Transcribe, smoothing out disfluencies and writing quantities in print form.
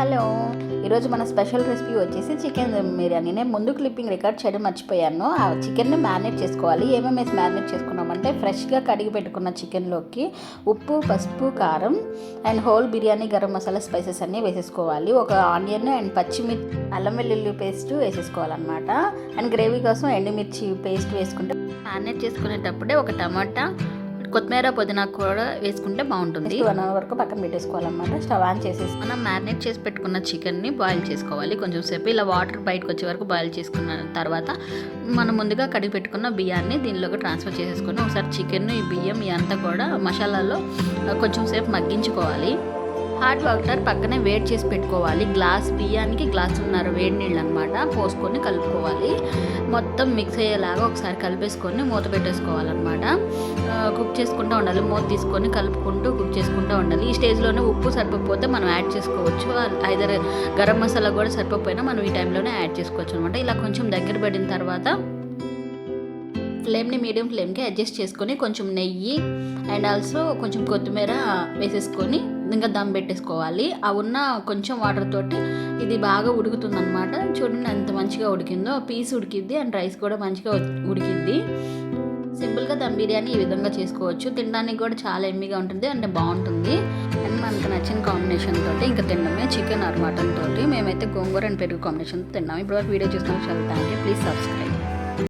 Hello, ఈరోజు మన special recipe వచ్చేసి చికెన్ దమ్ బిర్యానీ. నేను ముందు క్లిప్పింగ్ రికార్డ్ చేయడం మర్చిపోయాను. ఆ చికెన్ని మ్యారినేట్ చేసుకోవాలి. ఏమేమి వేసి మ్యారినేట్ చేసుకున్నామంటే ఫ్రెష్గా కడిగి పెట్టుకున్న చికెన్లోకి ఉప్పు, పసుపు, కారం and whole biryani garam masala spices అన్నీ వేసేసుకోవాలి. ఒక ఆనియన్ అండ్ పచ్చిమిర్చి, అల్లం వెల్లుల్లి పేస్ట్ వేసేసుకోవాలన్నమాట. అండ్ గ్రేవీ కోసం ఎండుమిర్చి పేస్ట్ వేసుకుంటే మ్యారినేట్ చేసుకునేటప్పుడే ఒక టమాటా, కొత్తిమీర, పుదీనా కూడా వేసుకుంటే బాగుంటుంది. 1 అవర్ వరకు పక్కన పెట్టేసుకోవాలన్నమాట. స్టవ్ ఆన్ చేసేసి మనం మ్యారినేట్ చేసి పెట్టుకున్న చికెన్ని బాయిల్ చేసుకోవాలి. కొంచెం సేపు ఇలా వాటర్ బయటకు వచ్చే వరకు బాయిల్ చేసుకున్న తర్వాత మనం ముందుగా కడిగి పెట్టుకున్న బియ్యాన్ని దీనిలోకి ట్రాన్స్ఫర్ చేసేసుకొని ఒకసారి చికెన్, ఈ బియ్యం ఇదంతా కూడా మసాలాలో కొంచెం సేపు మగ్గించుకోవాలి. హాట్ వాటర్ పక్కనే వేడి చేసి పెట్టుకోవాలి. గ్లాస్ బియ్యానికి గ్లాసున్నర వేడి నీళ్ళు అనమాట పోసుకొని కలుపుకోవాలి. మొత్తం మిక్స్ అయ్యేలాగా ఒకసారి కలిపేసుకొని మూత పెట్టేసుకోవాలన్నమాట. కుక్ చేసుకుంటూ ఉండాలి. మూత తీసుకొని కలుపుకుంటూ కుక్ చేసుకుంటూ ఉండాలి. ఈ స్టేజ్లోనే ఉప్పు సరిపోతే మనం యాడ్ చేసుకోవచ్చు. ఐదర్ గరం మసాలా కూడా సరిపోయినా మనం ఈ టైంలోనే యాడ్ చేసుకోవచ్చు అనమాట. ఇలా కొంచెం దగ్గర పడిన తర్వాత ఫ్లేమ్ని మీడియం ఫ్లేమ్కి అడ్జస్ట్ చేసుకొని కొంచెం నెయ్యి అండ్ ఆల్సో కొంచెం కొత్తిమీర వేసేసుకొని ఇంకా దమ్ పెట్టేసుకోవాలి. ఆ ఉన్న కొంచెం వాటర్ తోటి ఇది బాగా ఉడుకుతుందన్నమాట. చూడండి ఎంత మంచిగా ఉడికిందో. పీస్ ఉడికిద్ది అండ్ రైస్ కూడా మంచిగా ఉడికిద్ది. సింపుల్గా దమ్ బిర్యానీ ఈ విధంగా చేసుకోవచ్చు. తినడానికి కూడా చాలా ఎమ్మిగా ఉంటుంది అంటే బాగుంటుంది. అండ్ మనకు నచ్చిన కాంబినేషన్ తోటి ఇంకా తినడమే చికెన్ ఆర్ మటన్ తోటి. మేమైతే గోంగూర అండ్ పెరుగు కాంబినేషన్ తిన్నాము. ఇప్పటివరకు వీడియో చూస్తున్నాం. చాలా థ్యాంక్ యూ. Please subscribe.